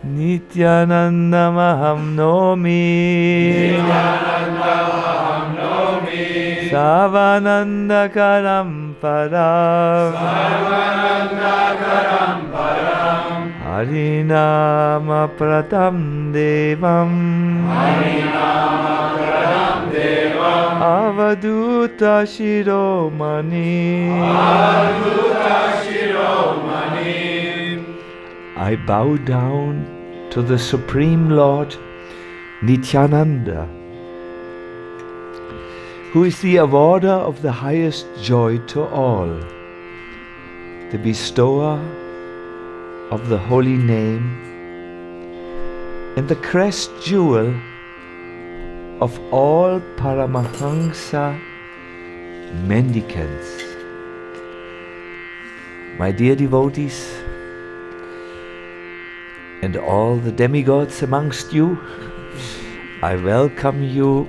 Nityananda Maham Nomi Savananda Karam Param Harinama Pratam Devam Avaduta Shiromani. I bow down to the Supreme Lord Nityananda, who is the awarder of the highest joy to all, the bestower of the holy name, and the crest jewel of all Paramahansa mendicants. My dear devotees, and all the demigods amongst you, I welcome you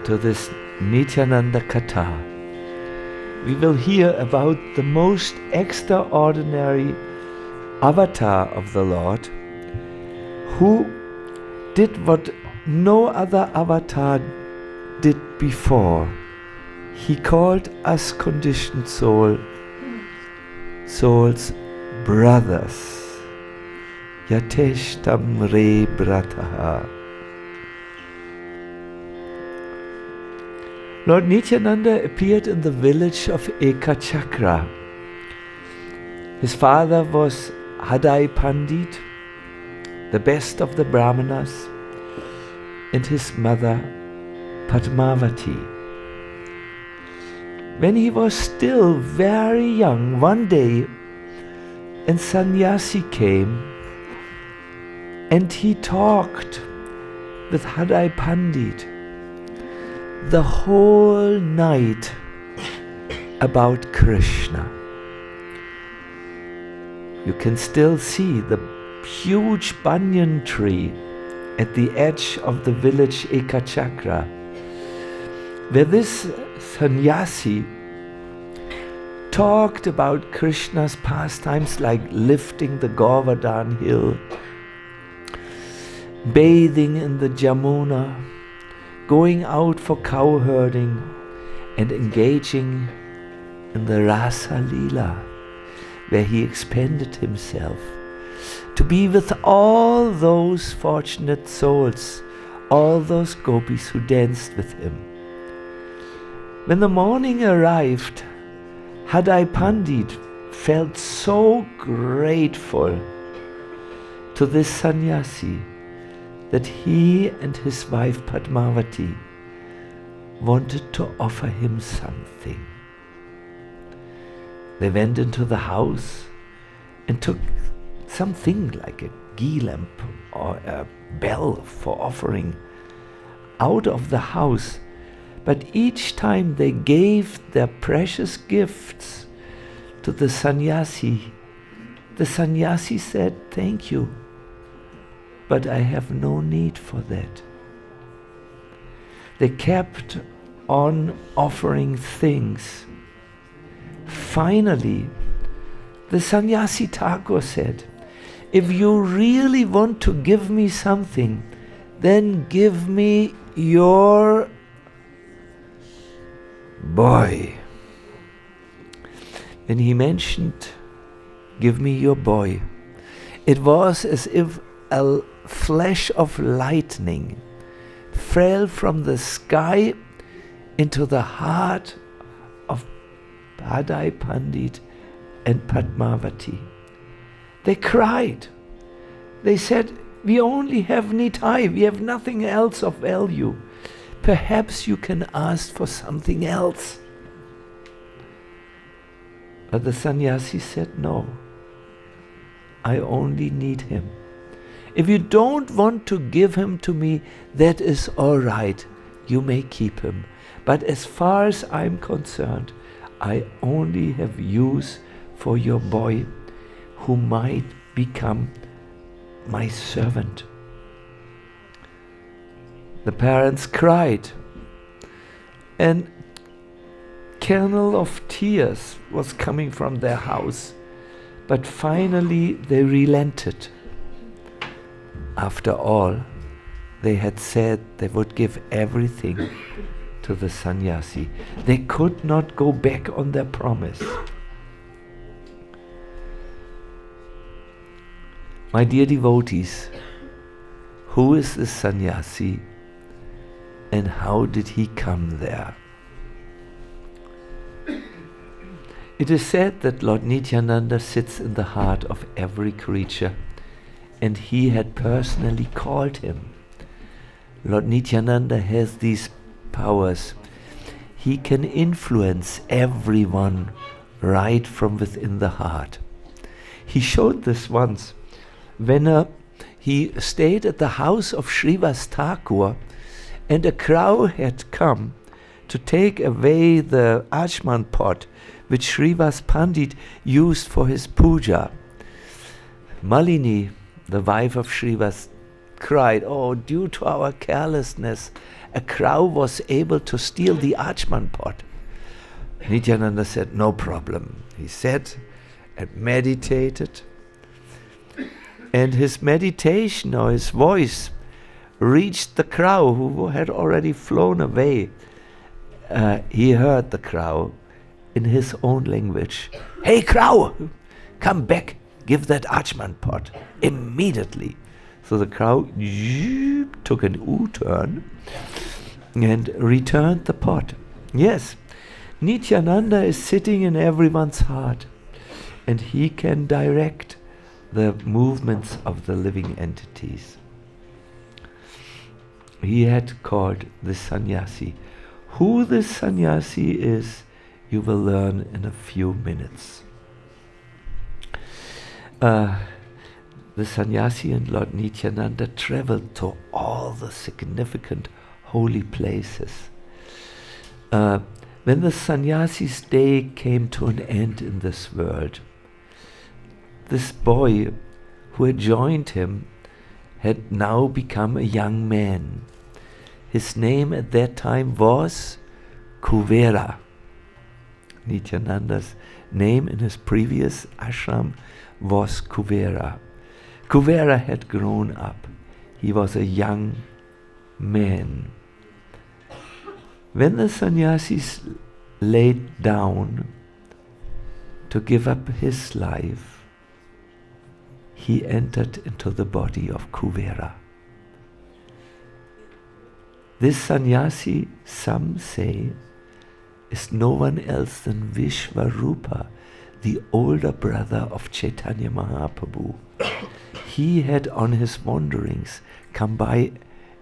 to this Nityananda Katha. We will hear about the most extraordinary avatar of the Lord, who did what no other avatar did before. He called us conditioned souls brothers. Yateshtam re brataha. Lord Nityananda appeared in the village of Ekachakra. His father was Hadai Pandit, the best of the Brahmanas, and his mother Padmavati. When he was still very young, one day a sannyasi came and he talked with Hadai Pandit the whole night about Krishna. You can still see the huge banyan tree at the edge of the village Ekachakra, where this sannyasi talked about Krishna's pastimes, like lifting the Govardhan hill, bathing in the Jamuna, going out for cow herding, and engaging in the Rasa Leela, where he expended himself to be with all those fortunate souls, all those gopis who danced with him. When the morning arrived, Hadai Pandit felt so grateful to this sannyasi that he and his wife Padmavati wanted to offer him something. They went into the house and took something like a ghee lamp or a bell for offering out of the house. But each time they gave their precious gifts to the sannyasi said, "Thank you, but I have no need for that." They kept on offering things. Finally, the sannyasi Thakur said, "If you really want to give me something, then give me your boy." When he mentioned, "Give me your boy," it was as if a flash of lightning fell from the sky into the heart of Hadai Pandit and Padmavati. They cried. They said, "We only have Nitai, we have nothing else of value. Perhaps you can ask for something else." But the sannyasi said, "No, I only need him. If you don't want to give him to me, that is all right. You may keep him. But as far as I'm concerned, I only have use for your boy, who might become my servant." The parents cried, and kernel of tears was coming from their house. But finally they relented. After all, they had said they would give everything to the sannyasi. They could not go back on their promise. My dear devotees, who is this sannyasi and how did he come there? It is said that Lord Nityananda sits in the heart of every creature, and he had personally called him. Lord Nityananda has these powers. He can influence everyone right from within the heart. He showed this once when he stayed at the house of Srivas Thakur, and a crowd had come to take away the Achman pot which Srivas Pandit used for his puja. Malini, the wife of Srivas, cried, "Oh, due to our carelessness, a crow was able to steal the Achman pot." Nityananda said, "No problem." He sat and meditated, and his meditation or his voice reached the crow who had already flown away. He heard the crow in his own language. "Hey crow, come back, give that Achman pot immediately." So the crow took an U-turn and returned the pot. Yes, Nityananda is sitting in everyone's heart, and he can direct the movements of the living entities. He had called the sannyasi. Who this sannyasi is, you will learn in a few minutes. The sannyasi and Lord Nityananda traveled to all the significant holy places. When the sannyasi's day came to an end in this world, this boy who had joined him had now become a young man. His name at that time was Kuvera. Nityananda's name in his previous ashram was Kuvera. Kuvera had grown up. He was a young man. When the sannyasis laid down to give up his life, he entered into the body of Kuvera. This sannyasi, some say, is no one else than Vishvarupa, the older brother of Chaitanya Mahaprabhu. He had on his wanderings come by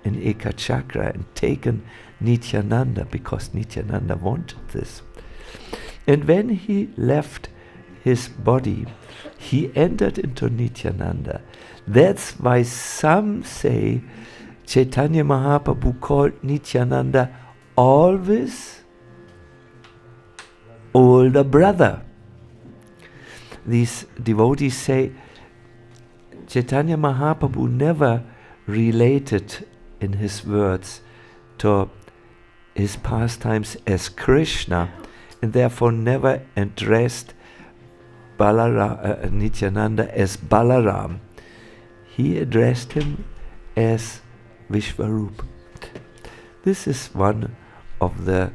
in Ekachakra and taken Nityananda because Nityananda wanted this. And when he left his body, he entered into Nityananda. That's why some say Chaitanya Mahaprabhu called Nityananda always older brother. These devotees say Chaitanya Mahaprabhu never related in his words to his pastimes as Krishna, and therefore never addressed Nityananda as Balaram. He addressed him as Vishvarupa. This is one of the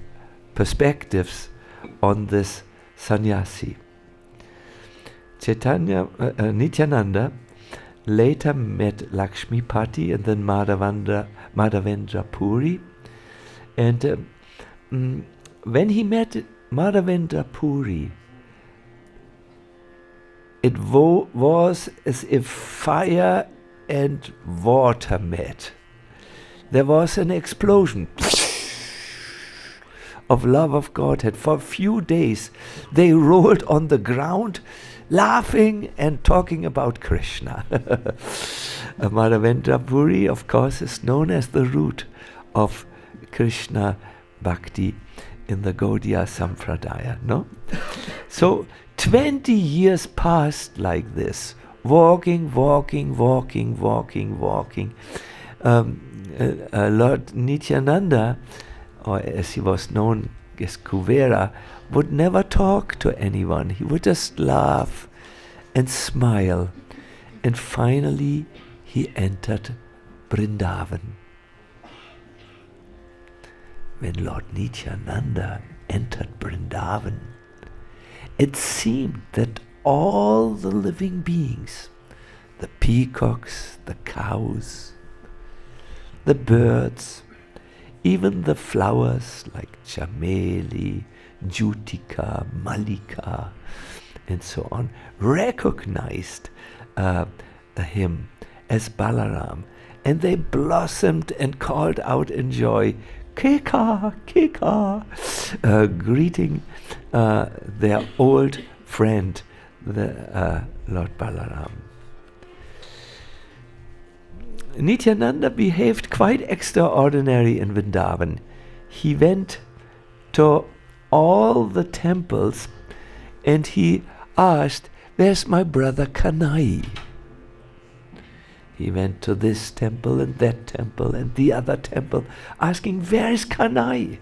perspectives on this sannyasi. Nityananda later met Lakshmipati and then Madhavendra Puri. And when he met Madhavendra Puri, it was as if fire and water met. There was an explosion of love of Godhead. For a few days they rolled on the ground laughing and talking about Krishna. Madhavendra Puri, of course, is known as the root of Krishna Bhakti in the Gaudiya Sampradaya, no? So 20 years passed like this, walking. Lord Nityananda, or as he was known as Kuvera, would never talk to anyone. He would just laugh and smile. And finally he entered Vrindavan. When Lord Nityananda entered Vrindavan, it seemed that all the living beings, the peacocks, the cows, the birds, even the flowers like chameli, jutica, malika, and so on, recognized him as Balaram, and they blossomed and called out in joy, Keka, Keka, greeting their old friend, the Lord Balaram. Nityananda behaved quite extraordinary in Vrindavan. He went to all the temples and he asked, where's my brother Kanai? He went to this temple and that temple and the other temple, asking, where is Kanai?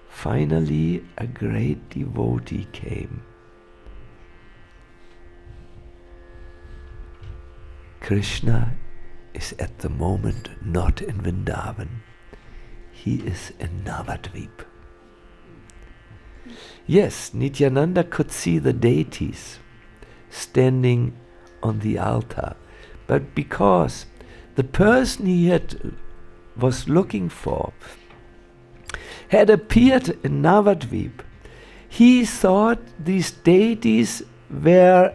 Finally, a great devotee came. Krishna is at the moment not in Vrindavan. He is in Navadvip. Yes, Nityananda could see the deities standing on the altar, but because the person he was looking for had appeared in Navadvip, he thought these deities were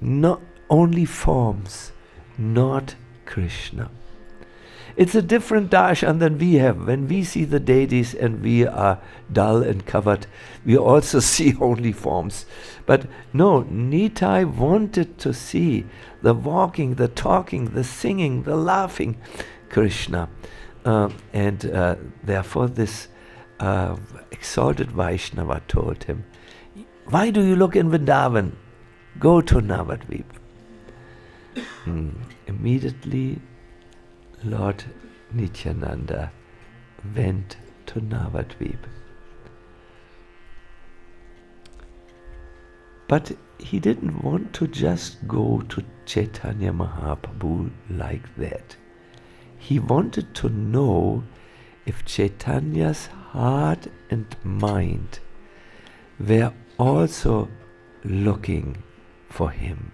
not only forms, not Krishna. It's a different darshan than we have. When we see the deities and we are dull and covered, we also see only forms. But no, Nitai wanted to see the walking, the talking, the singing, the laughing Krishna. And therefore this exalted Vaishnava told him, why do you look in Vrindavan? Go to Navadvip. Immediately, Lord Nityananda went to Navadvip. But he didn't want to just go to Chaitanya Mahaprabhu like that. He wanted to know if Chaitanya's heart and mind were also looking for him.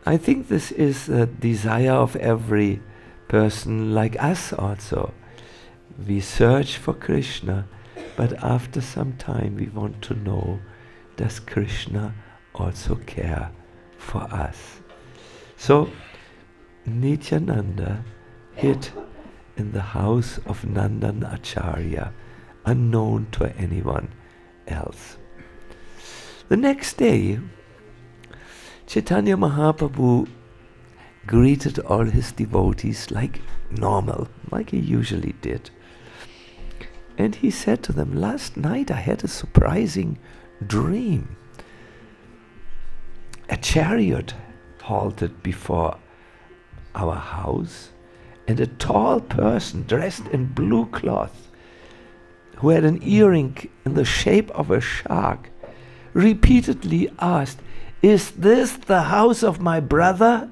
I think this is a desire of every person like us also. We search for Krishna, but after some time we want to know, does Krishna also care for us? So Nityananda hid in the house of Nandan Acharya, unknown to anyone else. The next day, Chaitanya Mahaprabhu greeted all his devotees like normal, like he usually did. And he said to them, last night I had a surprising dream. A chariot halted before our house, and a tall person dressed in blue cloth, who had an earring in the shape of a shark, repeatedly asked, is this the house of my brother?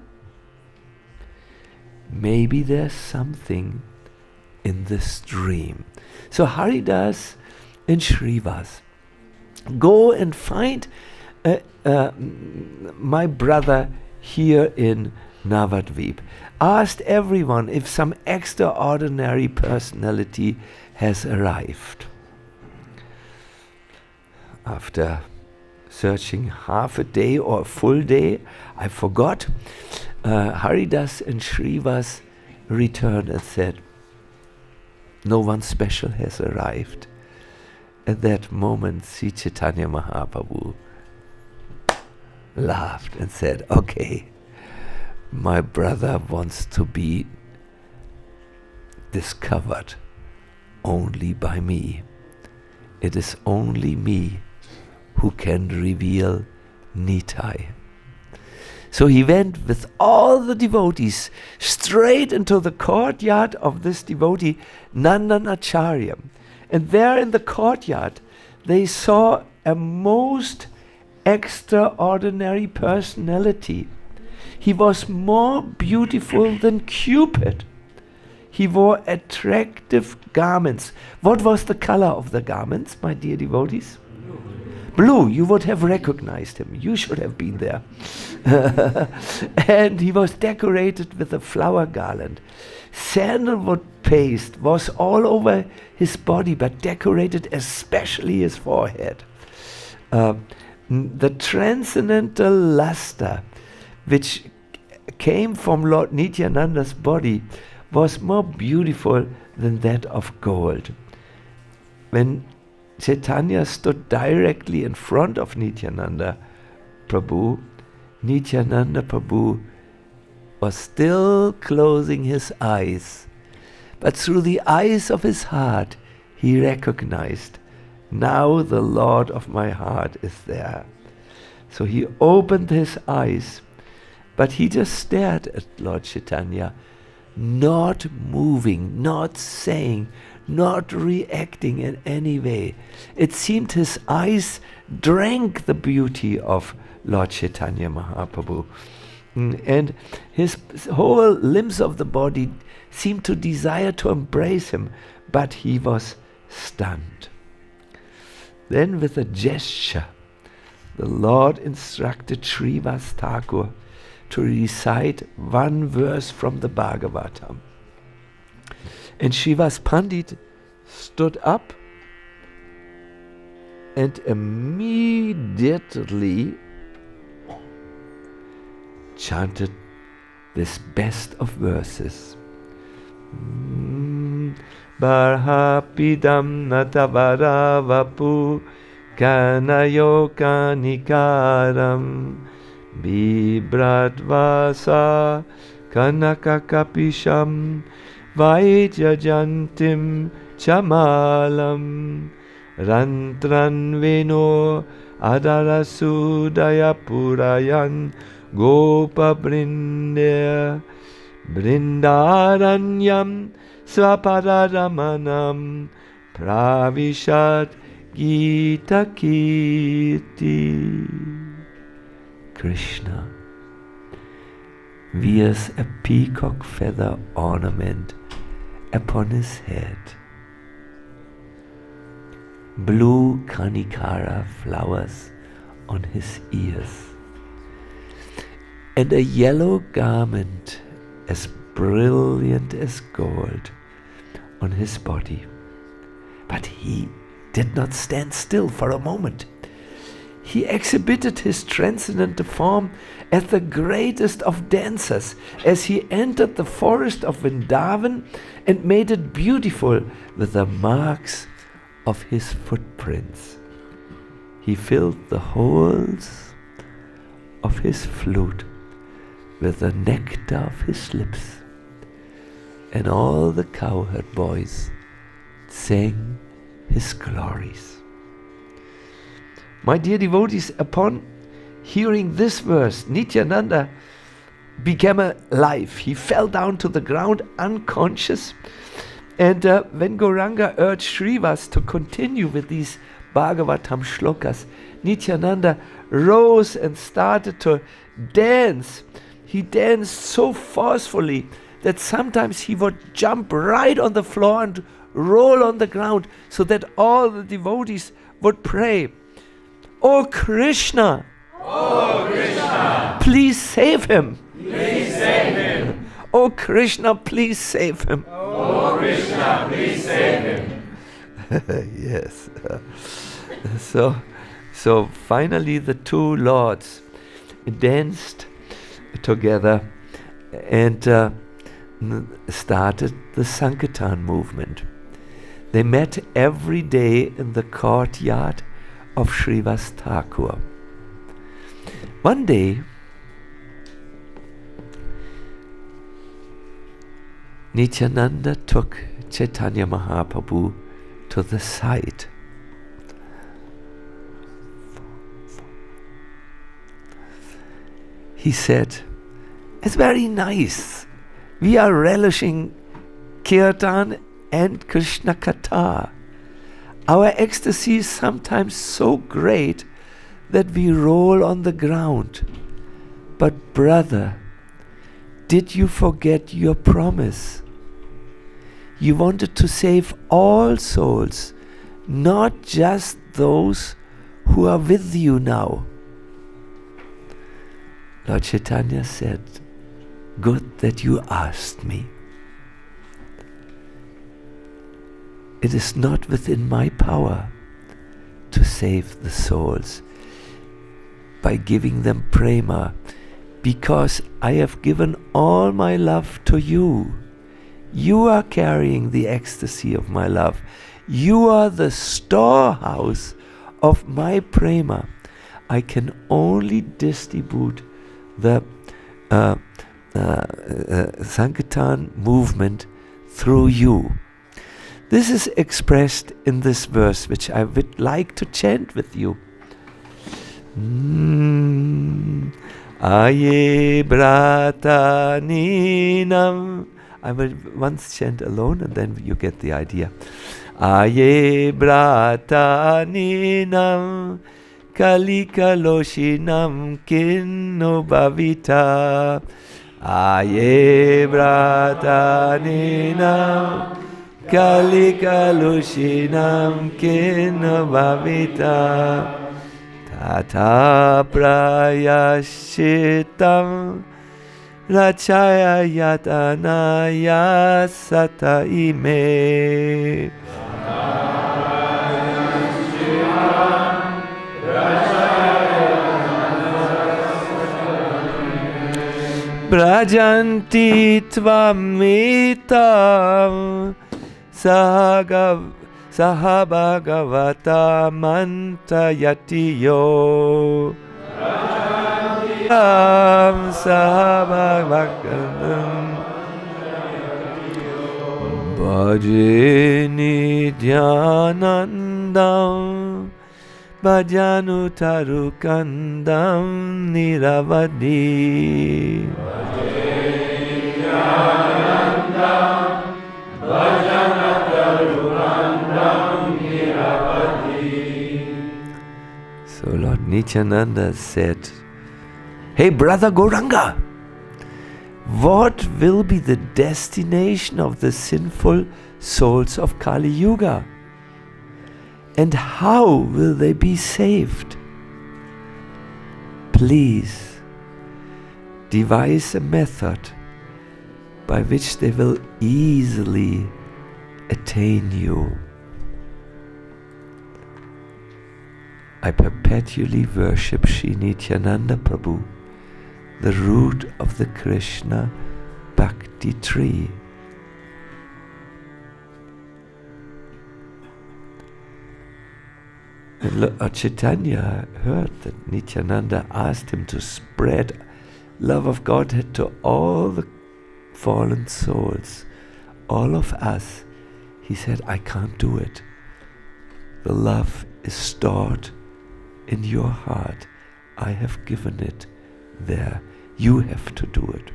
Maybe there's something in this dream. So Haridas and Shrivas, go and find my brother here in Navadvip. Asked everyone if some extraordinary personality has arrived. After searching half a day or a full day, I forgot, Haridas and Shrivas returned and said, no one special has arrived. At that moment, Sri Chaitanya Mahaprabhu laughed and said, okay, my brother wants to be discovered only by me. It is only me who can reveal Nitai. So he went with all the devotees straight into the courtyard of this devotee, Nandan Acharya. And there in the courtyard, they saw a most extraordinary personality. He was more beautiful than Cupid. He wore attractive garments. What was the color of the garments, my dear devotees? Blue. You would have recognized him. You should have been there. And he was decorated with a flower garland. Sandalwood paste was all over his body, but decorated especially his forehead. The transcendental luster which came from Lord Nityananda's body was more beautiful than that of gold. When Chaitanya stood directly in front of Nityananda Prabhu was still closing his eyes, but through the eyes of his heart he recognized, now the Lord of my heart is there. So he opened his eyes, but he just stared at Lord Chaitanya, not moving, not saying, not reacting in any way. It seemed his eyes drank the beauty of Lord Chaitanya Mahaprabhu. And his whole limbs of the body seemed to desire to embrace him, but he was stunned. Then with a gesture, the Lord instructed Srivas Thakur to recite one verse from the Bhagavatam. And Srivas Pandit stood up and immediately chanted this best of verses. Barhapidam natavara kanayokanikaram bibradvasa kanakakapisham Vaijajantim chamalam rantran veno adarasudaya purayan gopa brindya brindaranyam swapararamanam pravishat gita kirti. Krishna wears a peacock feather ornament upon his head, blue kanikara flowers on his ears, and a yellow garment as brilliant as gold on his body. But he did not stand still for a moment. He exhibited his transcendental form as the greatest of dancers as he entered the forest of Vrindavan and made it beautiful with the marks of his footprints. He filled the holes of his flute with the nectar of his lips, and all the cowherd boys sang his glories. My dear devotees, upon hearing this verse, Nityananda became alive. He fell down to the ground unconscious. And when Gauranga urged Srivas to continue with these Bhagavatam shlokas, Nityananda rose and started to dance. He danced so forcefully that sometimes he would jump right on the floor and roll on the ground so that all the devotees would pray, "Oh Krishna! Oh Krishna! Please save him! Please save him! Oh Krishna, please save him!" Oh Krishna, please save him! Yes. So finally the two lords danced together and started the Sankirtan movement. They met every day in the courtyard of Srivas Thakur. One day, Nityananda took Chaitanya Mahaprabhu to the side. He said, "It's very nice. We are relishing kirtan and Krishna Katha. Our ecstasy is sometimes so great that we roll on the ground. But brother, did you forget your promise? You wanted to save all souls, not just those who are with you now. Lord Chaitanya said, good that you asked me. It is not within my power to save the souls by giving them prema, because I have given all my love to you. You are carrying the ecstasy of my love. You are the storehouse of my prema. I can only distribute the Sankirtan movement through you. This is expressed in this verse, which I would like to chant with you. Aye brata ninam. I will once chant alone and then you get the idea. Aye brata ninam kalikaloshinam kinno bhavita. Aye brata ninam kalikalushinam kinno bhavita. Tata prayashitam rachaya yatanaya sata ime. Brajanti tvamitam sahabhagavata mantayatiyo. Sahabhagavatam bhajeni dhyanandam bhajanutarukandam niravadi. So Lord Nityananda said, hey brother Gauranga, what will be the destination of the sinful souls of Kali Yuga? And how will they be saved? Please devise a method by which they will easily attain you. I perpetually worship Sri Nityananda Prabhu, the root of the Krishna Bhakti tree. And Lord Chaitanya heard that Nityananda asked him to spread love of Godhead to all the fallen souls, all of us. He said, I can't do it. The love is stored in your heart. I have given it there. You have to do it.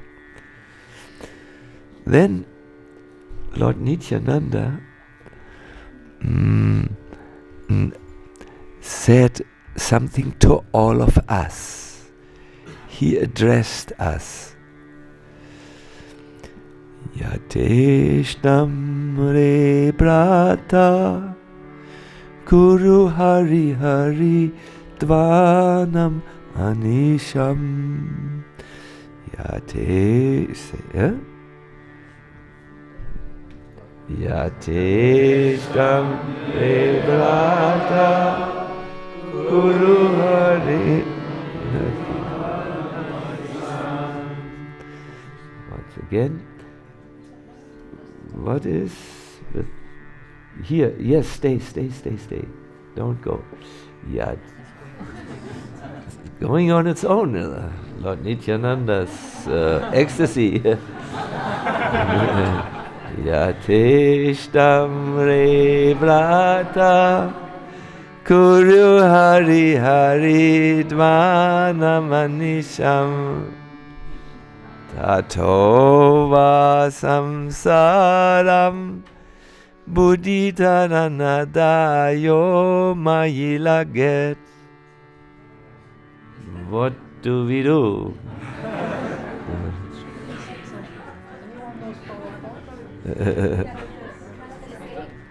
Then Lord Nityananda said something to all of us. He addressed us. Yateshnam re brata Kuru hari hari dvanam anisham. Yateshnam re brata Kuru hari. Once again, what is with here? Yes, stay. Don't go. Yeah, going on its own. Lord Nityananda's ecstasy. Yateshtam re brata Kuru hari hari dvanam anisham. Tato va samsaram buddhitanadayo mayilaget. What do we do?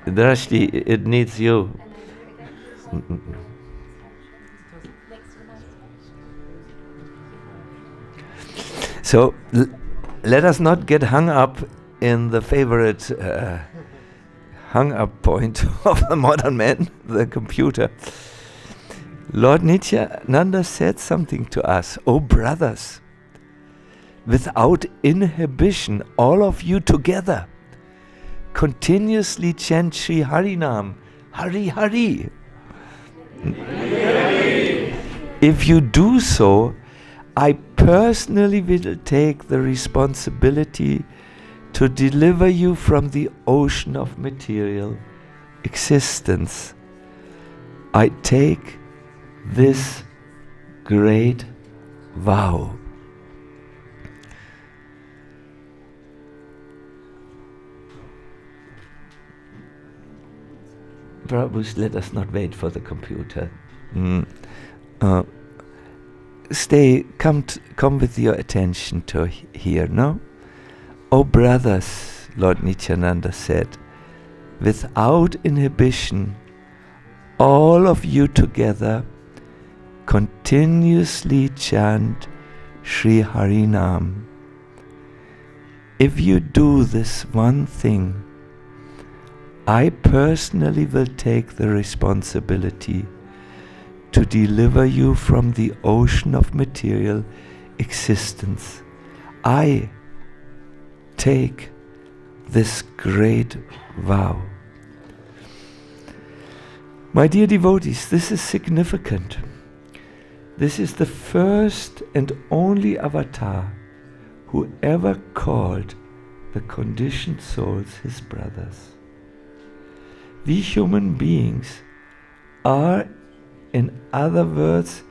Drashti, it needs you. So let us not get hung up in the favorite hung up point of the modern man, the computer. Lord Nityananda said something to us. Oh brothers, without inhibition, all of you together, continuously chant Sri Harinam, Hari Hari. If you do so, I personally will take the responsibility to deliver you from the ocean of material existence. I take this great vow. Prabhu, let us not wait for the computer. Come with your attention to here, no? Oh brothers, Lord Nityananda said, without inhibition, all of you together continuously chant Sri Harinam. If you do this one thing, I personally will take the responsibility to deliver you from the ocean of material existence. I take this great vow. My dear devotees, this is significant. This is the first and only avatar who ever called the conditioned souls his brothers. We human beings are, in other words,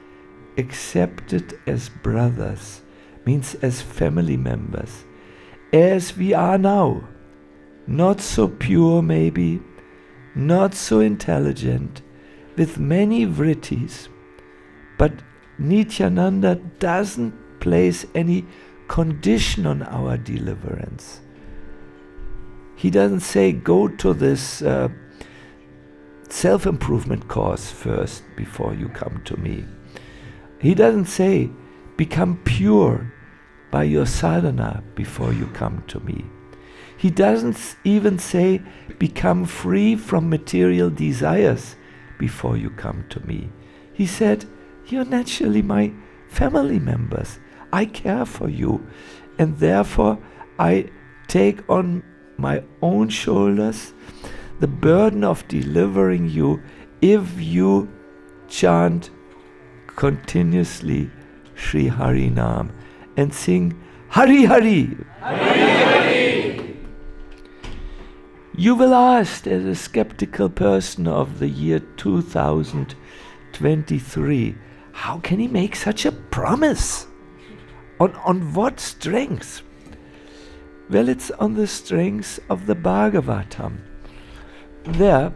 accepted as brothers, means as family members, as we are now. Not so pure maybe, not so intelligent, with many vrittis, but Nityananda doesn't place any condition on our deliverance. He doesn't say, go to this self-improvement course first before you come to me. He doesn't say, become pure by your sadhana before you come to me. He doesn't even say, become free from material desires before you come to me. He said, you're naturally my family members. I care for you, and therefore I take on my own shoulders the burden of delivering you if you chant continuously Sri Harinam and sing Hari Hari. Hari Hari. You will ask, as a skeptical person of the year 2023, how can he make such a promise? On what strength? Well, it's on the strength of the Bhagavatam. There,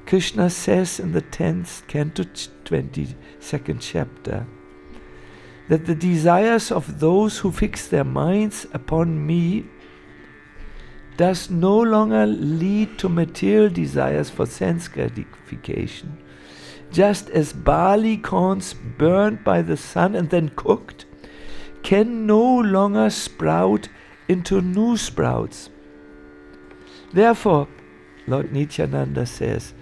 Krishna says in the 10th canto, 22nd chapter, that the desires of those who fix their minds upon me does no longer lead to material desires for sense gratification. Just as barley corns burned by the sun and then cooked can no longer sprout into new sprouts. Therefore, Lord Nityananda says,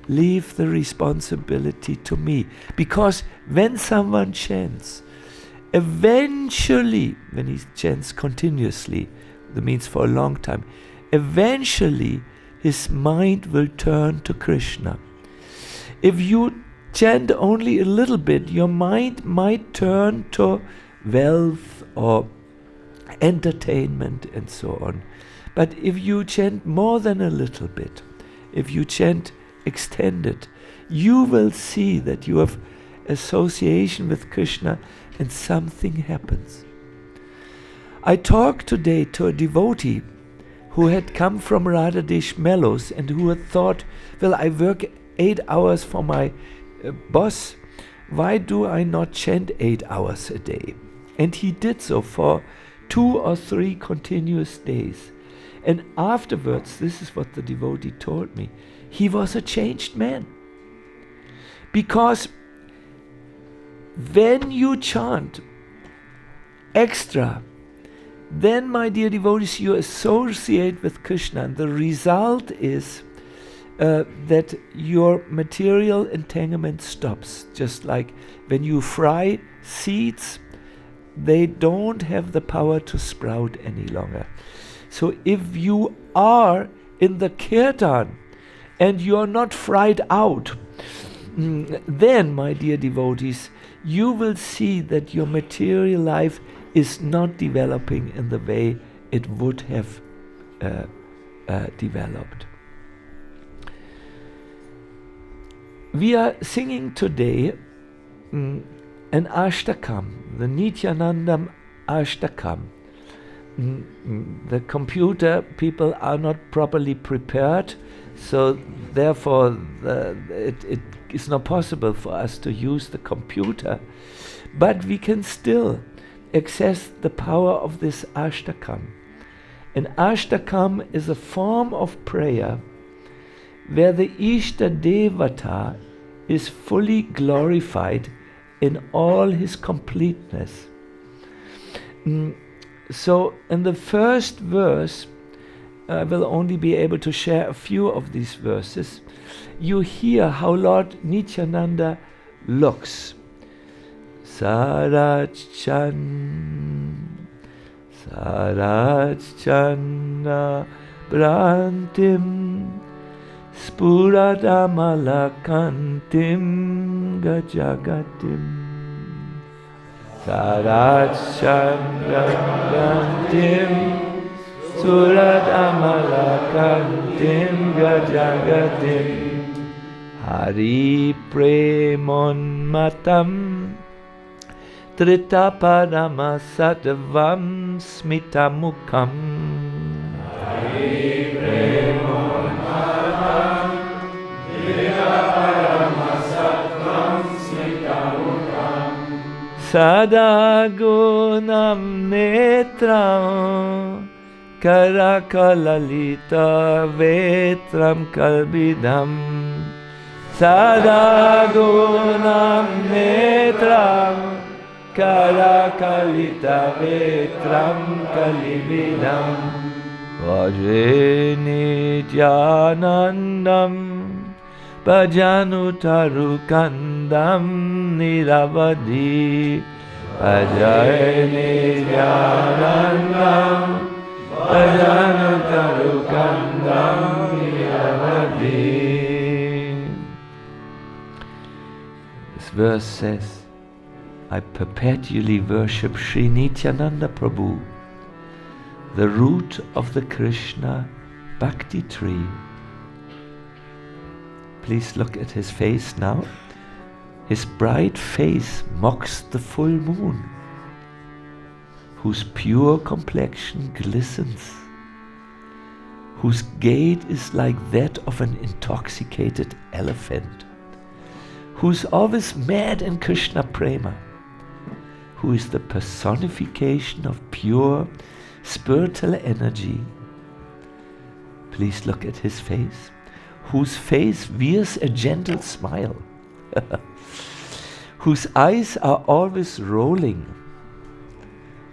leave the responsibility to me. Because when someone chants, eventually, when he chants continuously, that means for a long time, eventually his mind will turn to Krishna. If you chant only a little bit, your mind might turn to wealth or entertainment and so on. But if you chant more than a little bit, if you chant extended, you will see that you have association with Krishna and something happens. I talked today to a devotee who had come from Radhadesh Mellows and who had thought, well, I work 8 hours for my boss. Why do I not chant 8 hours a day? And he did so for 2 or 3 continuous days. And afterwards, this is what the devotee told me, he was a changed man. Because when you chant extra, then, my dear devotees, you associate with Krishna, and the result is that your material entanglement stops. Just like when you fry seeds, they don't have the power to sprout any longer. So if you are in the kirtan and you are not fried out, then, my dear devotees, you will see that your material life is not developing in the way it would have developed. We are singing today an Ashtakam, the Nityananda Ashtakam. The computer people are not properly prepared, so therefore it is not possible for us to use the computer, but we can still access the power of this Ashtakam. An Ashtakam is a form of prayer where the Ishta Devata is fully glorified in all his completeness. So in the first verse, I will only be able to share a few of these verses. You hear how Lord Nityananda looks. Sarachana Brantim Spuradamalakantim Gajagatim. Sarachana Brantim Spuradamalakantim Gajagatim. Hari Premon Matam Tritapadama Satavam Smitamukam. Hari Premon Matam Tritapadama Satavam Smitamukam. Sadagunam Netram Karakalalita Vetram Kalbidam. Sadagunam Netram Karakalita Vetram Kalibidam. Vajreni Jnanandam Bhajanutaru-kandam Niravadi. Vajreni Jnanandam Bhajanutaru-kandam Niravadi. This verse says, I perpetually worship Sri Nityananda Prabhu, the root of the Krishna Bhakti tree. Please look at his face now. His bright face mocks the full moon, whose pure complexion glistens, whose gait is like that of an intoxicated elephant, who is always mad in Krishna prema, who is the personification of pure spiritual energy. Please look at his face, whose face wears a gentle smile, whose eyes are always rolling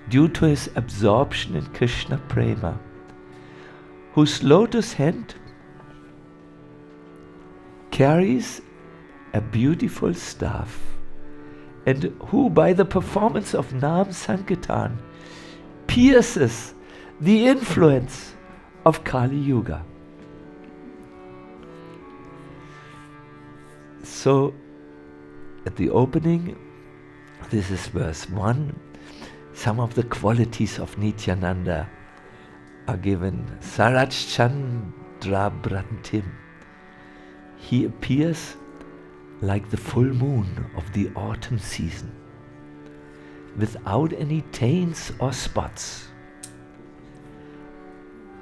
due to his absorption in Krishna prema, whose lotus hand carries a beautiful staff, and who by the performance of Nam Sankirtan pierces the influence of Kali Yuga. So at the opening, this is verse 1, some of the qualities of Nityananda are given. Sarachchandra Brantim. He appears like the full moon of the autumn season, without any taints or spots.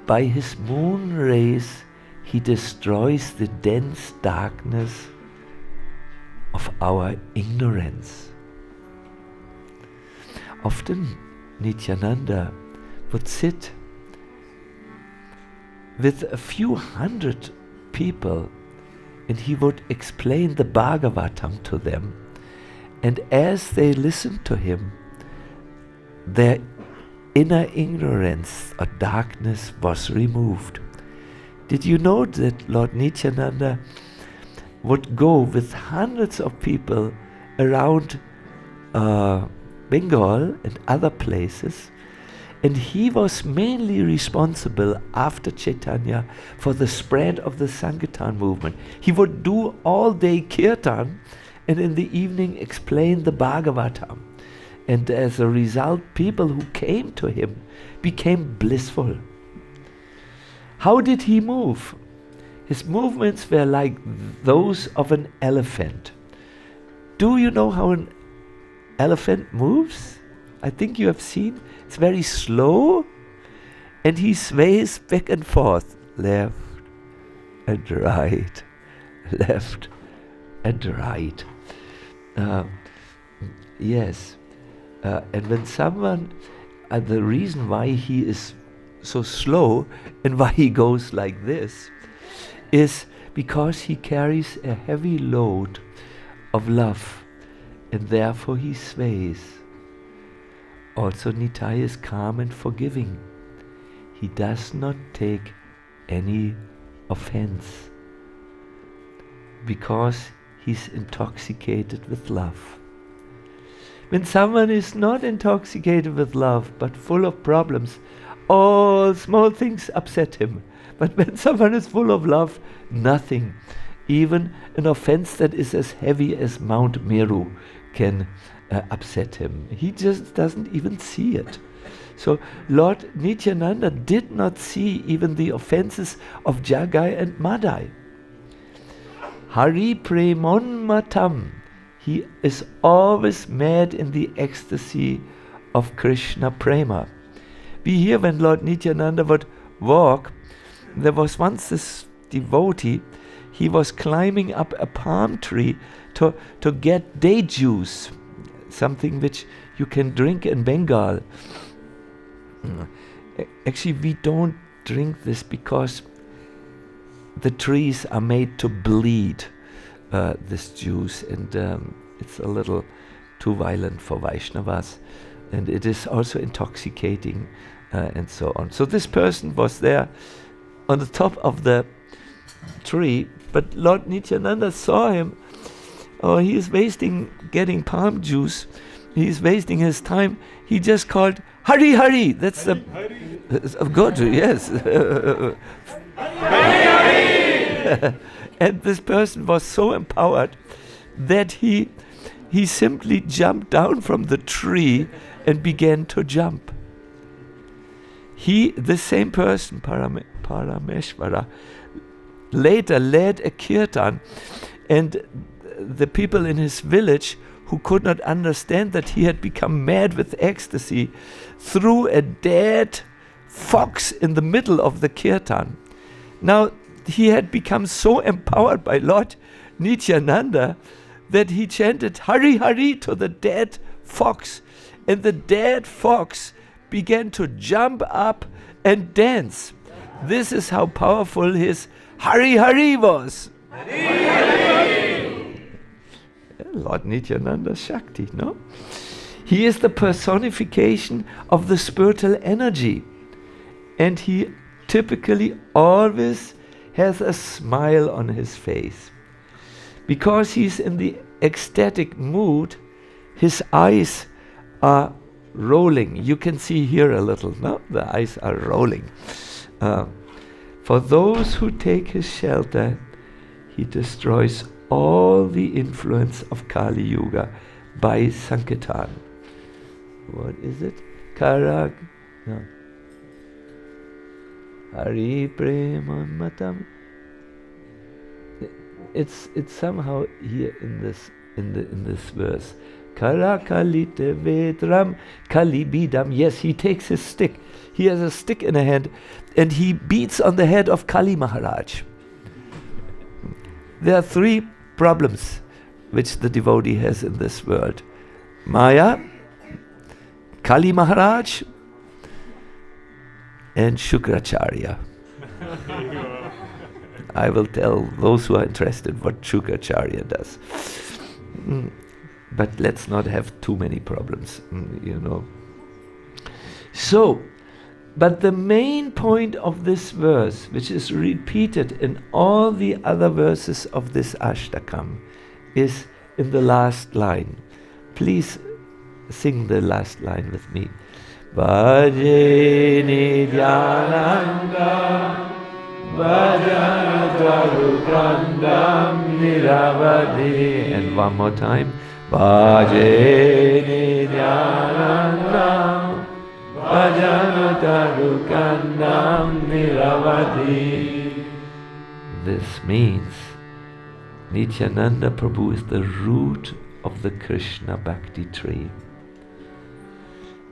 By his moon rays he destroys the dense darkness of our ignorance. Often Nityananda would sit with a few hundred people, and he would explain the Bhagavatam to them. And as they listened to him, their inner ignorance or darkness was removed. Did you know that Lord Nityananda would go with hundreds of people around Bengal and other places, and he was mainly responsible after Chaitanya for the spread of the Sankirtan movement. He would do all-day kirtan and in the evening explain the Bhagavatam. And as a result, people who came to him became blissful. How did he move? His movements were like those of an elephant. Do you know how an elephant moves? I think you have seen. It's very slow, and he sways back and forth, left and right, left and right. Yes. And when someone, the reason why he is so slow and why he goes like this is because he carries a heavy load of love, and therefore he sways. Also, Nitai is calm and forgiving. He does not take any offense because he's intoxicated with love. When someone is not intoxicated with love but full of problems, all small things upset him. But when someone is full of love, nothing, even an offense that is as heavy as Mount Meru, can upset him. He just doesn't even see it. So Lord Nityananda did not see even the offenses of Jagai and Madai. Hari Premon Matam. He is always mad in the ecstasy of Krishna Prema. We hear when Lord Nityananda would walk, there was once this devotee, he was climbing up a palm tree to get date juice, something which you can drink in Bengal. Actually, we don't drink this because the trees are made to bleed this juice, and it's a little too violent for Vaishnavas, and it is also intoxicating and so on. So this person was there on the top of the tree, but Lord Nityananda saw him. Oh, he is wasting getting palm juice. He is wasting his time. He just called, Hari Hari. That's the good, yes. Hari Hari. And this person was so empowered that he simply jumped down from the tree and began to jump. The same person, Parameshvara, later led a kirtan, and the people in his village who could not understand that he had become mad with ecstasy threw a dead fox in the middle of the kirtan. Now, he had become so empowered by Lord Nityananda that he chanted Hari Hari to the dead fox, and the dead fox began to jump up and dance. This is how powerful his Hari Hari was. Hari Hari! Lord Nityananda Shakti, no? He is the personification of the spiritual energy, and he typically always has a smile on his face. Because he's in the ecstatic mood, his eyes are rolling. You can see here a little, no? The eyes are rolling. For those who take his shelter, he destroys all the influence of Kali Yuga by Sankirtan. What is it? Karag? No. Hari Preman Matam. It's somehow here in this verse. Kara kalite vedram kalibidam. Yes, he takes his stick. He has a stick in a hand, and he beats on the head of Kali Maharaj. There are three problems which the devotee has in this world: Maya, Kali Maharaj, and Shukracharya. I will tell those who are interested what Shukracharya does. But let's not have too many problems, So, but the main point of this verse, which is repeated in all the other verses of this Ashtakam, is in the last line. Please sing the last line with me. Bhaje Nidyananda Bhajana Tarukandam Niravadi. And one more time. Bhaje Nidyananda Bhajana Tarukandam Niravadi. This means Nityananda Prabhu is the root of the Krishna Bhakti tree.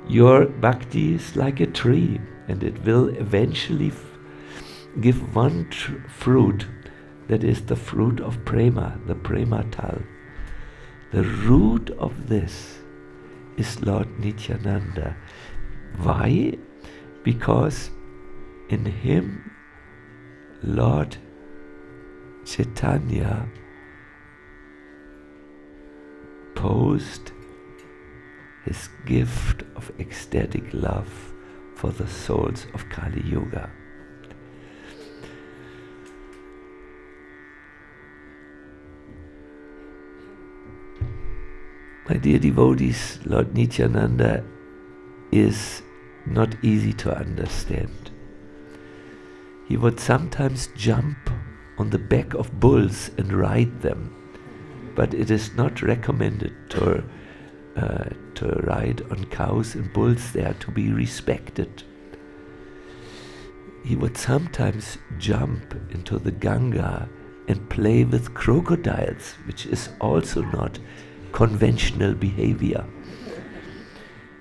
Your Bhakti is like a tree, and it will eventually give one fruit, that is the fruit of Prema, the Prema Tal. The root of this is Lord Nityananda. Why? Because in him Lord Chaitanya posed his gift of ecstatic love for the souls of Kali Yuga. My dear devotees, Lord Nityananda is not easy to understand. He would sometimes jump on the back of bulls and ride them, but it is not recommended to ride on cows and bulls. They are to be respected. He would sometimes jump into the Ganga and play with crocodiles, which is also not conventional behavior.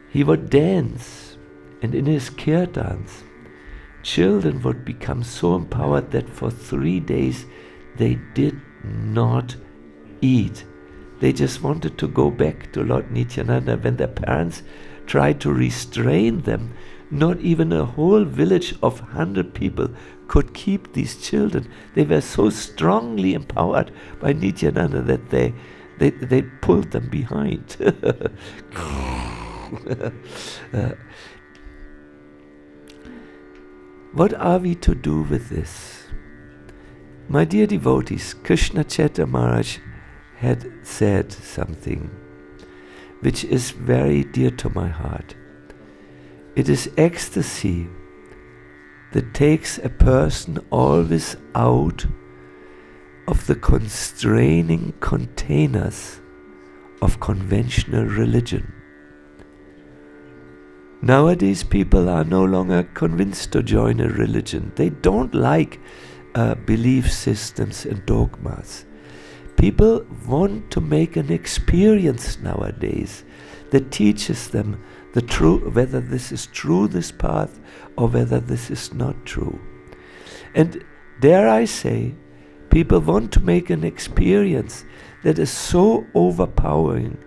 He would dance, and in his kirtans, children would become so empowered that for 3 days they did not eat. They just wanted to go back to Lord Nityananda. When their parents tried to restrain them, not even a whole village of 100 people could keep these children. They were so strongly empowered by Nityananda that they pulled them behind. What are we to do with this? My dear devotees, Krishna Chaitanya Maharaj had said something which is very dear to my heart. It is ecstasy that takes a person always out of the constraining containers of conventional religion. Nowadays people are no longer convinced to join a religion. They don't like belief systems and dogmas. People want to make an experience nowadays that teaches them the truth, whether this is true, this path, or whether this is not true. And dare I say, people want to make an experience that is so overpowering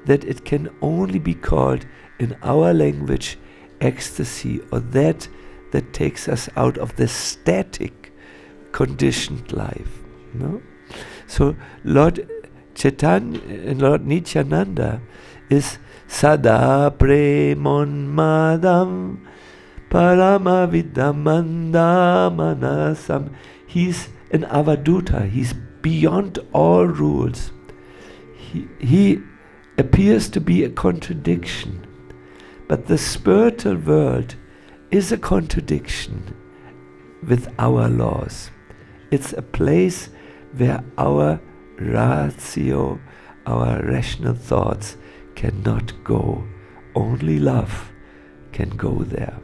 that it can only be called in our language ecstasy, or that takes us out of the static, conditioned life. No? So Lord Chaitanya and Lord Nityananda is Sada Premon Madam Paramavidamanda Manasam. He's an avaduta. He's beyond all rules. He appears to be a contradiction, but the spiritual world is a contradiction with our laws. It's a place where our ratio, our rational thoughts cannot go. Only love can go there.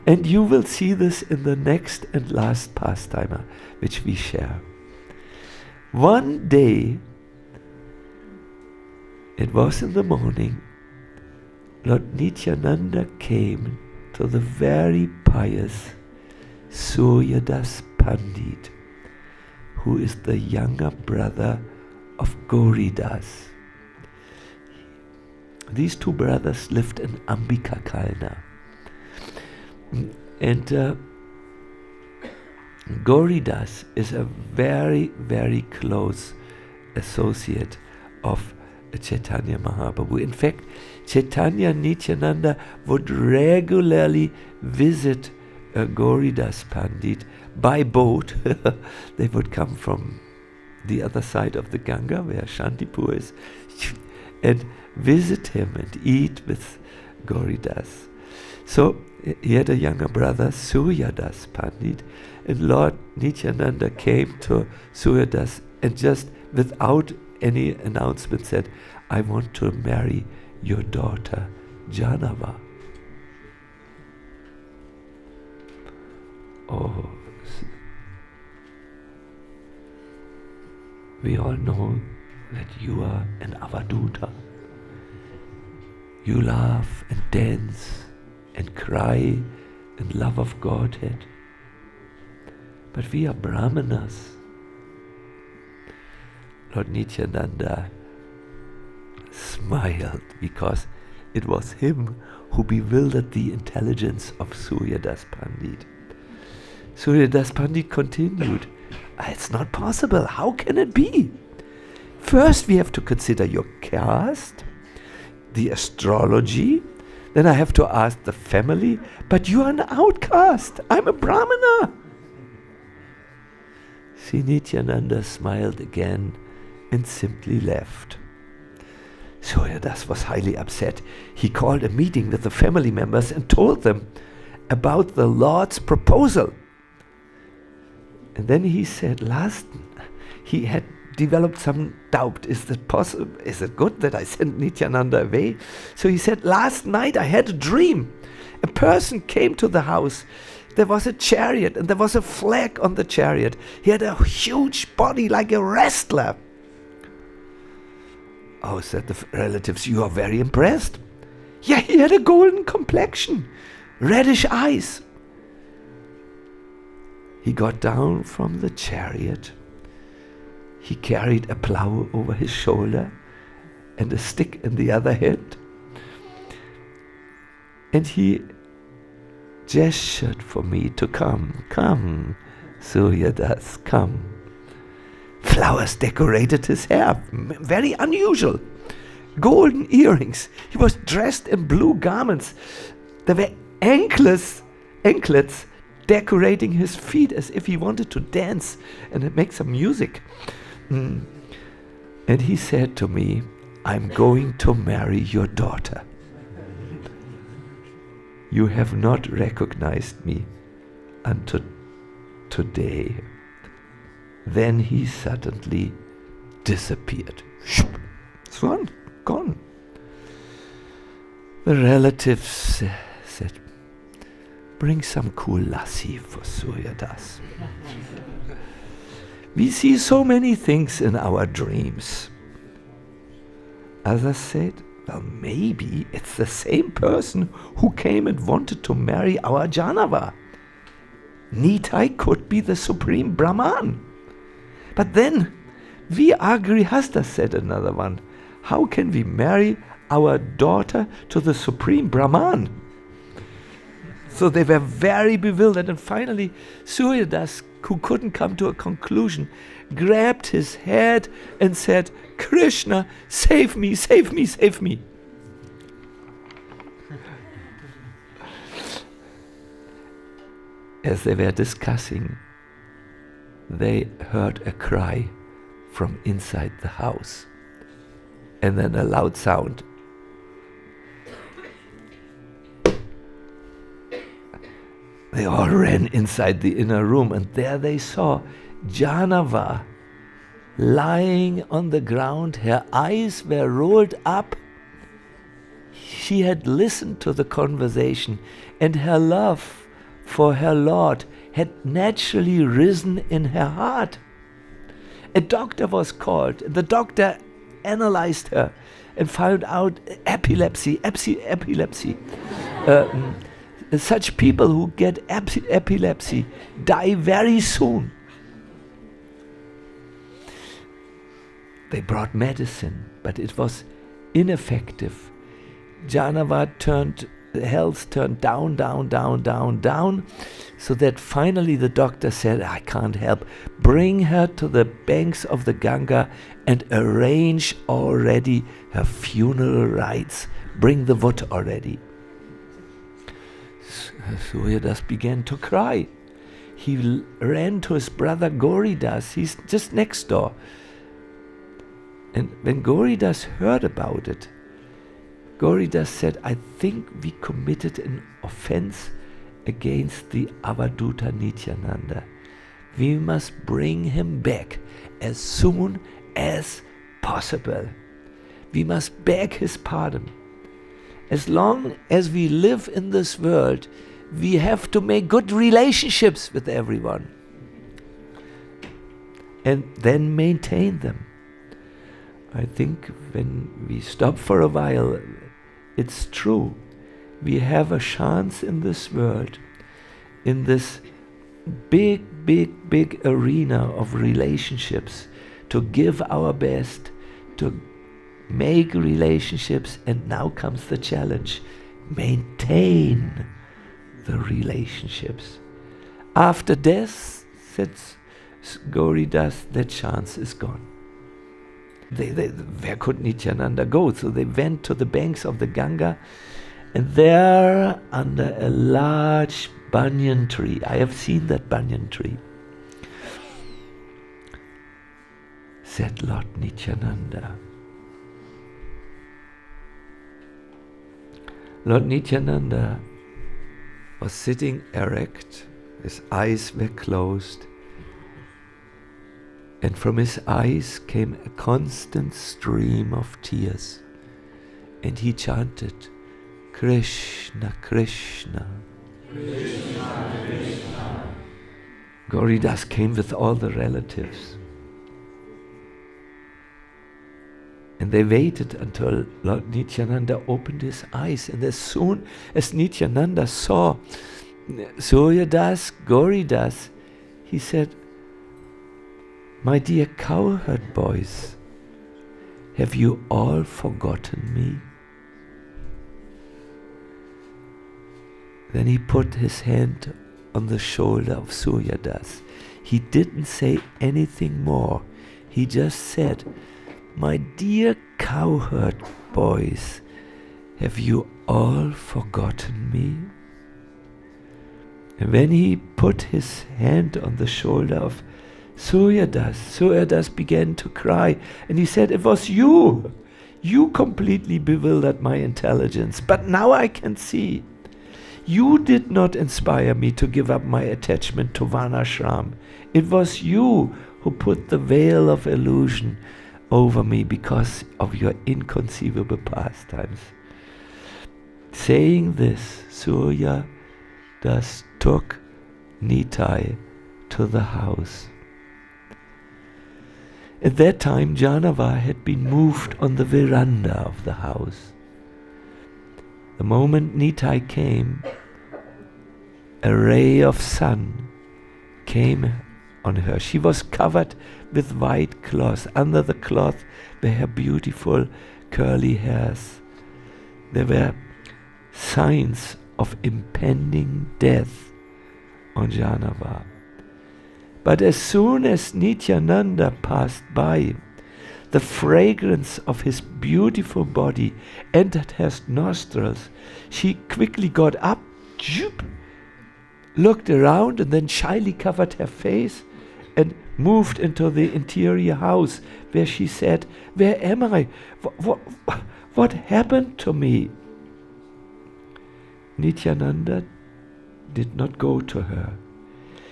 And you will see this in the next and last pastime which we share. One day, it was in the morning, Lord Nityananda came to the very pious Suryadas Pandit, who is the younger brother of Gauridas. These two brothers lived in Ambika Kalna. And Gauridas is a very, very close associate of Chaitanya Mahaprabhu. In fact, Chaitanya Nityananda would regularly visit Gauridas Pandit by boat. They would come from the other side of the Ganga, where Shantipur is, and visit him and eat with Gauridas. So he had a younger brother, Suryadas Pandit, and Lord Nityananda came to Suryadas and just without any announcement said, I want to marry your daughter, Janava. Oh, we all know that you are an Avaduta. You laugh and dance and cry in love of Godhead. But we are Brahmanas. Lord Nityananda smiled because it was him who bewildered the intelligence of Suryadas Pandit. Suryadas Pandit continued, it's not possible. How can it be? First we have to consider your caste, the astrology, then I have to ask the family, but you are an outcast. I'm a Brahmana. Sri Nityananda smiled again and simply left. Suryadas was highly upset. He called a meeting with the family members and told them about the Lord's proposal. And then he said, he had developed some doubt. Is it possible? Is it good that I sent Nityananda away? So he said, last night I had a dream. A person came to the house. There was a chariot and there was a flag on the chariot. He had a huge body like a wrestler. Oh, said the relatives, you are very impressed. Yeah, he had a golden complexion, reddish eyes. He got down from the chariot. He carried a plough over his shoulder and a stick in the other hand. And he gestured for me to come. Come, Suryadas, come. Flowers decorated his hair, very unusual. Golden earrings. He was dressed in blue garments. There were anklets decorating his feet as if he wanted to dance and make some music. And he said to me, I'm going to marry your daughter. You have not recognized me until today. Then he suddenly disappeared. It's gone. The relatives said, bring some cool lassi for Suryadas. We see so many things in our dreams. Others said, well, maybe it's the same person who came and wanted to marry our Janava. Nitai could be the supreme Brahman. But then, we are Grihastas, said another one. How can we marry our daughter to the supreme Brahman? So they were very bewildered, and finally Suryadas, who couldn't come to a conclusion, grabbed his head and said, Krishna, save me, save me, save me. As they were discussing, they heard a cry from inside the house, and then a loud sound. They all ran inside the inner room, and there they saw Janava lying on the ground. Her eyes were rolled up. She had listened to the conversation, and her love for her Lord had naturally risen in her heart. A doctor was called. The doctor analyzed her and found out epilepsy. Such people who get epilepsy die very soon. They brought medicine, but it was ineffective. Janava turned health turned down, down, down, down, down, so that finally the doctor said, I can't help. Bring her to the banks of the Ganga and arrange already her funeral rites. Bring the wood already. Suryadas began to cry. He ran to his brother Gauridas. He's just next door. And when Gauridas heard about it, Gauridas said, I think we committed an offense against the Avaduta Nityananda. We must bring him back as soon as possible. We must beg his pardon. As long as we live in this world, we have to make good relationships with everyone and then maintain them. I think when we stop for a while, it's true. We have a chance in this world, in this big, big, big arena of relationships, to give our best, to make relationships, and now comes the challenge. Maintain the relationships. After death, said Gauridas, that chance is gone. Where could Nityananda go? So they went to the banks of the Ganga, and there, under a large banyan tree, I have seen that banyan tree, sat Lord Nityananda. Lord Nityananda was sitting erect, his eyes were closed, and from his eyes came a constant stream of tears. And he chanted, Krishna, Krishna. Krishna, Krishna. Gauridas came with all the relatives. And they waited until Lord Nityananda opened his eyes. And as soon as Nityananda saw Suryadas, Gauridas, he said, my dear cowherd boys, have you all forgotten me? Then he put his hand on the shoulder of Suryadas. He didn't say anything more. He just said, my dear cowherd boys, have you all forgotten me? And when he put his hand on the shoulder of Suryadas began to cry, and he said, it was you. You completely bewildered my intelligence, but now I can see. You did not inspire me to give up my attachment to Varnashram. It was you who put the veil of illusion over me because of your inconceivable pastimes. Saying this, Suryadas took Nitai to the house. At that time, Janava had been moved on the veranda of the house. The moment Nitai came, a ray of sun came on her. She was covered with white cloth. Under the cloth were her beautiful curly hairs. There were signs of impending death on Janava. But as soon as Nityananda passed by, the fragrance of his beautiful body entered her nostrils. She quickly got up, looked around, and then shyly covered her face and moved into the interior house, where she said, where am I? What happened to me? Nityananda did not go to her.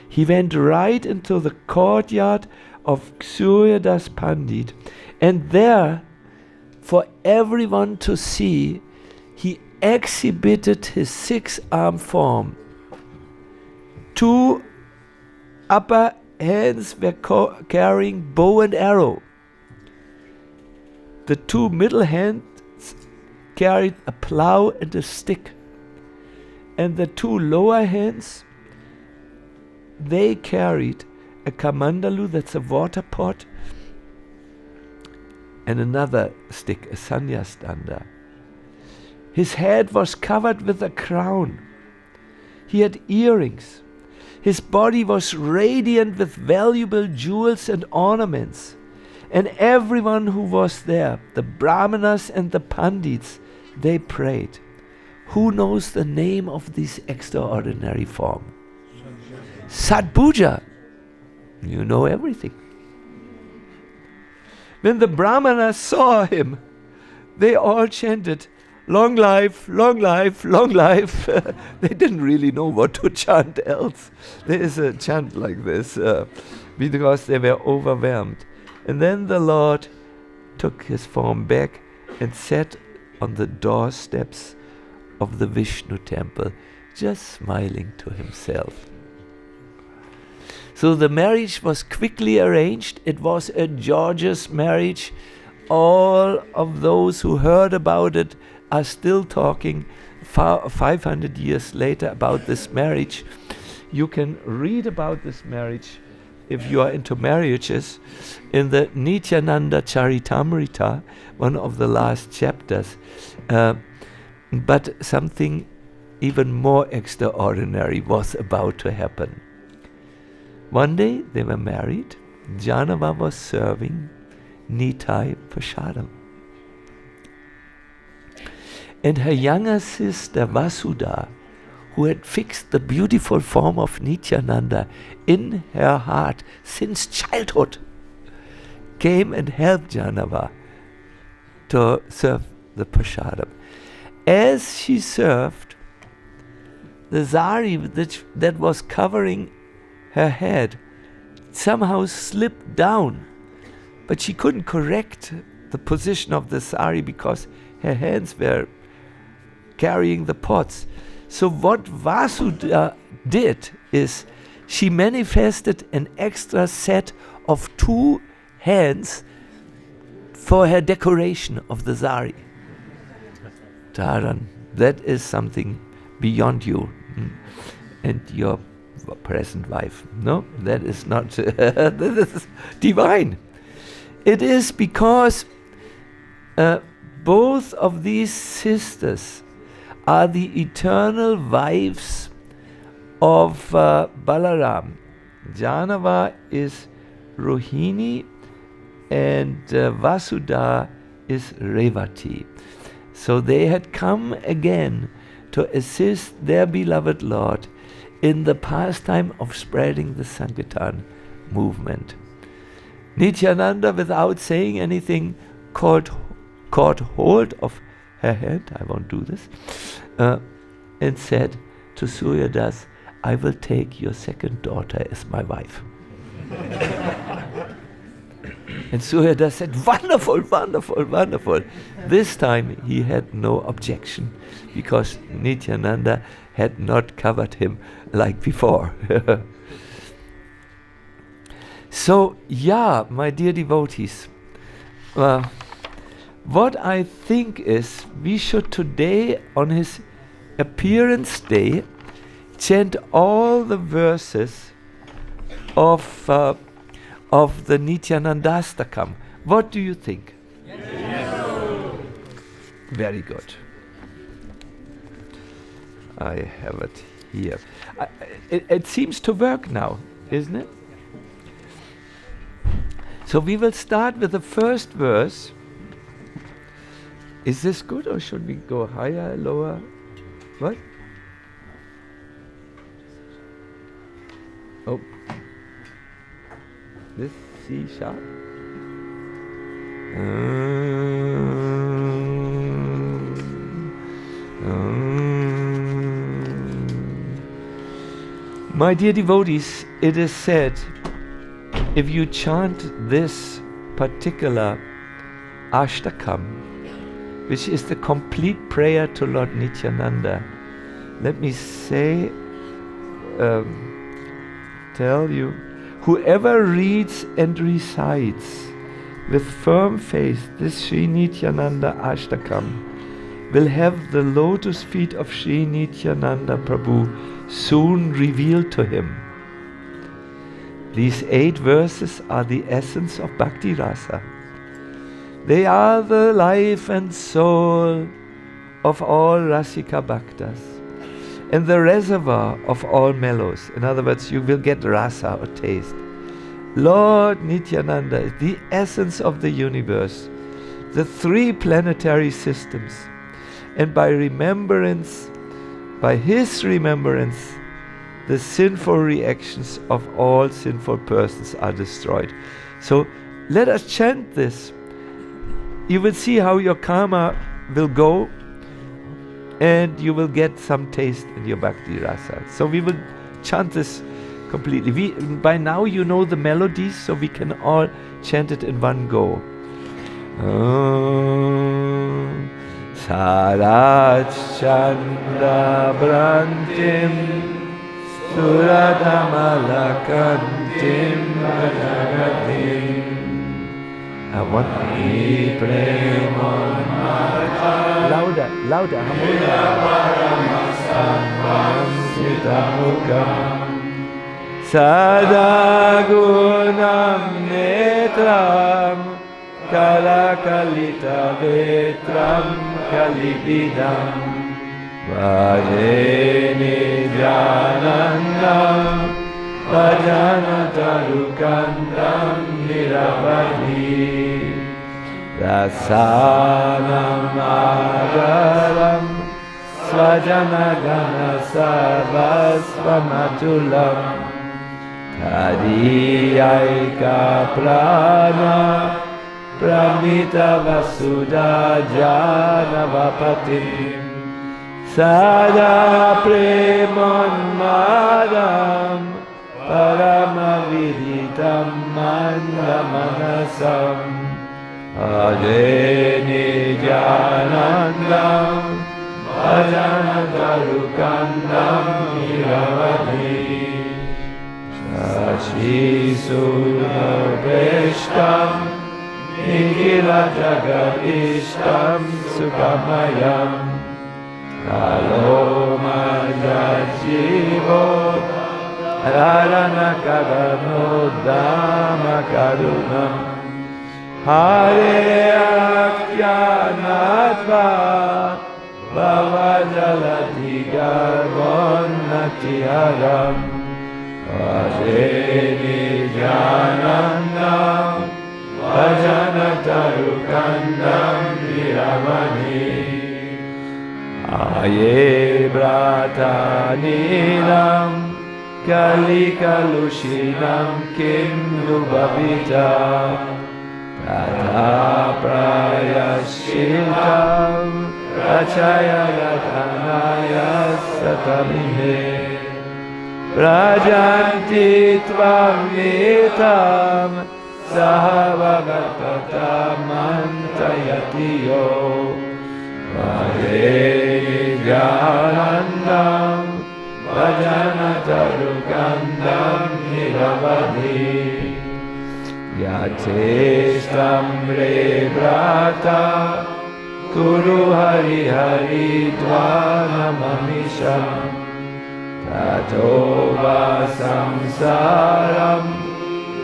He went right into the courtyard of Suryadas Pandit, and there, for everyone to see, he exhibited his six-armed form. Two upper hands were carrying bow and arrow. The two middle hands carried a plow and a stick. And the two lower hands, they carried a kamandalu, that's a water pot, and another stick, a sanyastanda. His head was covered with a crown. He had earrings. His body was radiant with valuable jewels and ornaments. And everyone who was there, the brahmanas and the pandits, they prayed. Who knows the name of this extraordinary form? Puja. You know everything. When the brahmanas saw him, they all chanted, long life, long life, long life. They didn't really know what to chant else. There is a chant like this because they were overwhelmed. And then the Lord took his form back and sat on the doorsteps of the Vishnu temple, just smiling to himself. So the marriage was quickly arranged. It was a gorgeous marriage. All of those who heard about it are still talking 500 years later about this marriage. You can read about this marriage, if you are into marriages, in the Nityananda Charitamrita, one of the last chapters. But something even more extraordinary was about to happen. One day they were married. Janava was serving Nitai Prashadam. And her younger sister Vasudha, who had fixed the beautiful form of Nityananda in her heart since childhood, came and helped Janava to serve the Prashadam. As she served, the zari that was covering her head somehow slipped down, but she couldn't correct the position of the sari because her hands were carrying the pots. So what Vasudha did is she manifested an extra set of 2 hands for her decoration of the zari. Taran, that is something beyond you and your present wife. No, that is not, that is divine. It is because both of these sisters are the eternal wives of Balaram. Janava is Rohini and Vasudha is Revati. So they had come again to assist their beloved Lord in the pastime of spreading the Sankirtan movement. Nityananda, without saying anything, caught hold of her hand, I won't do this, and said to Suryadas, I will take your second daughter as my wife. And Suryadas said, wonderful, wonderful, wonderful. This time he had no objection because Nityananda had not covered him like before. So, yeah, my dear devotees, what I think is we should today, on his appearance day, chant all the verses of the Nityanandastakam. What do you think? Yes. Very good. I have it here. It seems to work now, isn't it? So we will start with the first verse. Is this good or should we go higher, lower? What? Oh. This C sharp. My dear devotees, it is said, if you chant this particular Ashtakam, which is the complete prayer to Lord Nityananda, let me say, tell you, whoever reads and recites with firm faith this Sri Nityananda Ashtakam will have the lotus feet of Sri Nityananda Prabhu soon revealed to him. These 8 verses are the essence of Bhakti Rasa. They are the life and soul of all Rasika Bhaktas, and the reservoir of all mellows. In other words, you will get rasa or taste. Lord Nityananda is the essence of the universe, the three planetary systems, and by remembrance, by his remembrance, the sinful reactions of all sinful persons are destroyed. So let us chant this. You will see how your karma will go, and you will get some taste in your bhakti rasa. So we will chant this completely. By now you know the melodies, so we can all chant it in one go. Sarat Chandra Brantim Suradamalakantim Rajagatim Avani Premon Louder, louder, Sadagunam Netram Kalakalita Vetram Kalibidam Vajeni Janandam Vajanatarukantam Niravadi Rasanam Agaram Svajanagana Sarvasvamatulam Kadiyaika Prana Pramita Vasuda Janavapatim Sada Premon Madam Paramaviditam Mandamanasam Adeni Janandam Vajanatarukantam Niravadi Shashi Sunaveshtam Nikila Jagadishtam Sukamayam Kaloma Jajivo Rarana Kadano Dama Karunam Hare Akyanatva Bhavajalati Garbon Natiharam Vajeni Janandam Vajanatarukantam Niravani Aye Brata Nilam Kalikalushinam Kim Nubhavita Tata Prayashiltam Rachaya Yatanaya Satamine Prajanti Tvam Vitam Sahavagatatam Antayatiyo Vajeni Janandam Vajanatarukantam Niravadi Yateshtam Rebrata Kuru Hari Hari Dvanamamisham Tato Vasamsaram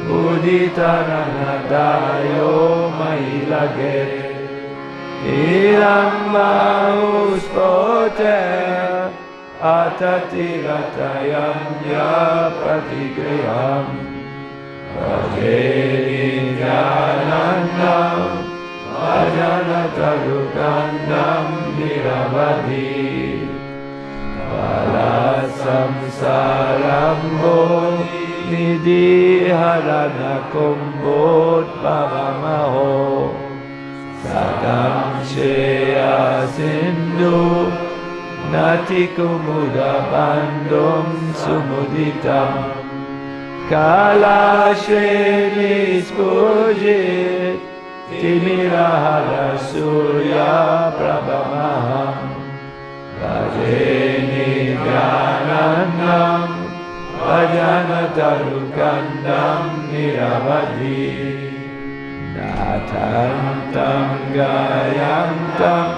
Buddhitaranadayo Mahilaget Iram Mauspoter Atatiratayam Yapatigriham Vajeni Janandam Vajanatarukantam Niravadi Valasamsarambo Nidhiharanakumbhot Bhavamaho Sadam Shreya Sindhu Nati Kumuda Bandum Sumuditam Kala Shreni Spujit Timirahara Surya Prabhamaham Vajeni Janandam Vajanatarukantam Niravadi Natantam Gayantam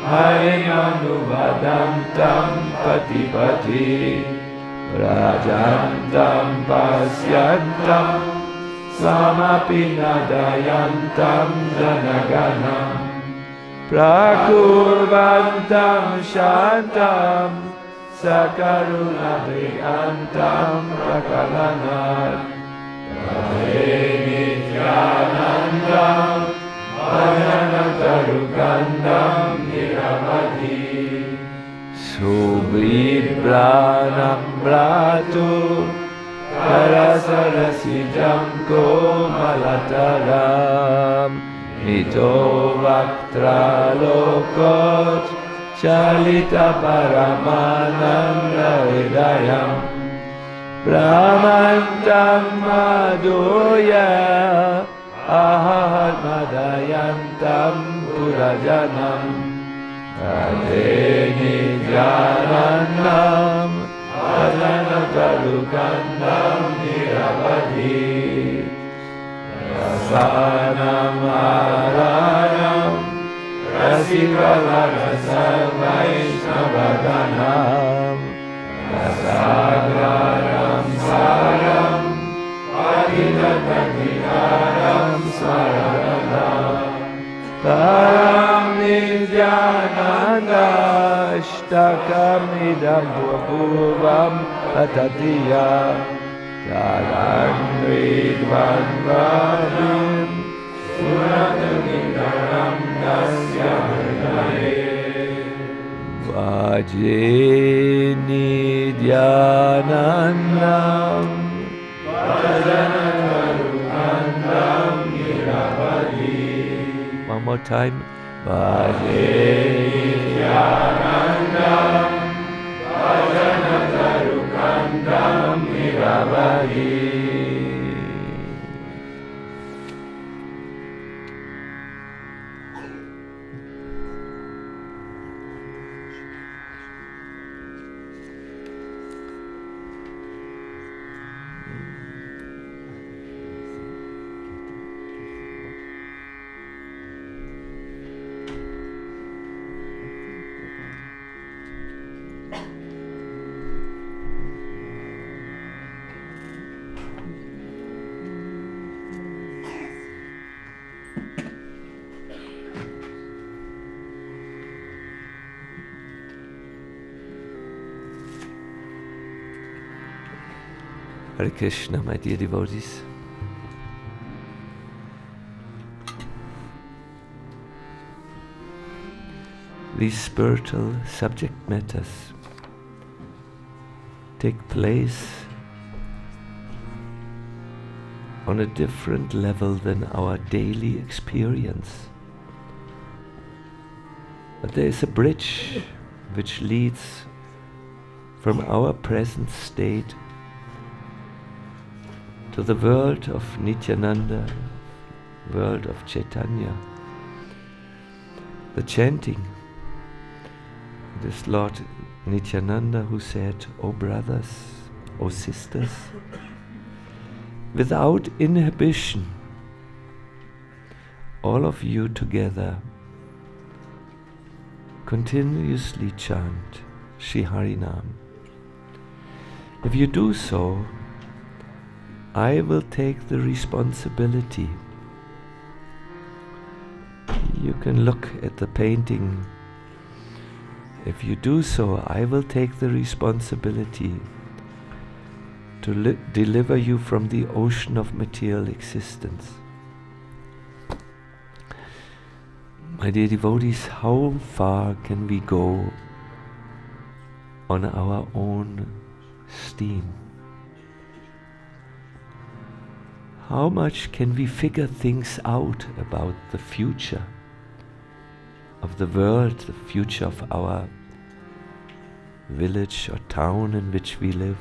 Harimanuvadamtam Patipati Rajantam Pasyantam Samapinadayantam Janaganam Prakurvantam Shantam Sakaruna Brigantam Prakalanat Nityanandam Bhajanantarukandam Niravadi Subhibranam Bratu Karasarasijam Komalataram Mito Vaktra Lokot Chalita Paramananda Hridayam Brahmantam Madhurya Ahad Madayantam Purajanam Adeni Jananam Bhajanantarukandam Niravadi Rasanam Aranam Rasikalakasam Vaishnavaganam Rasagranam Saram Patitatadhikaram Swaranam Taram Nityananda Ashtakam Idam Bhubhuvam Atatiya Taram Vidvan Vajim Suratagindaram Dasya Hridaye Vajeni Dhyanandam Bhajanantarukandam Niravadi. One more time. Vajeni Dhyanandam Bhajanantarukandam Niravadi. Hare Krishna, my dear devotees. These spiritual subject matters take place on a different level than our daily experience. But there is a bridge which leads from our present state to the world of Nityananda, world of Chaitanya. The chanting, it is Lord Nityananda who said, "O brothers, O sisters, without inhibition, all of you together continuously chant Shri Harinam. If you do so, I will take the responsibility." You can look at the painting. If you do so, I will take the responsibility to deliver you from the ocean of material existence. My dear devotees, how far can we go on our own steam? How much can we figure things out about the future of the world, the future of our village or town in which we live?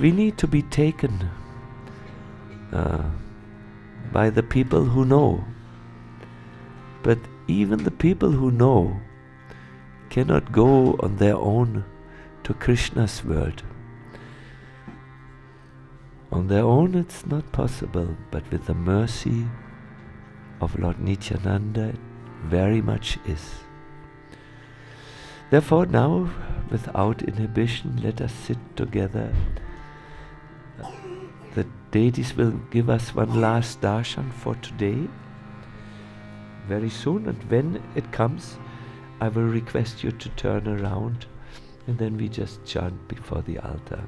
We need to be taken by the people who know. But even the people who know cannot go on their own to Krishna's world. On their own it's not possible, but with the mercy of Lord Nityananda it very much is. Therefore now, without inhibition, let us sit together. The deities will give us one last darshan for today. very soon, and when it comes, I will request you to turn around, and then we just chant before the altar.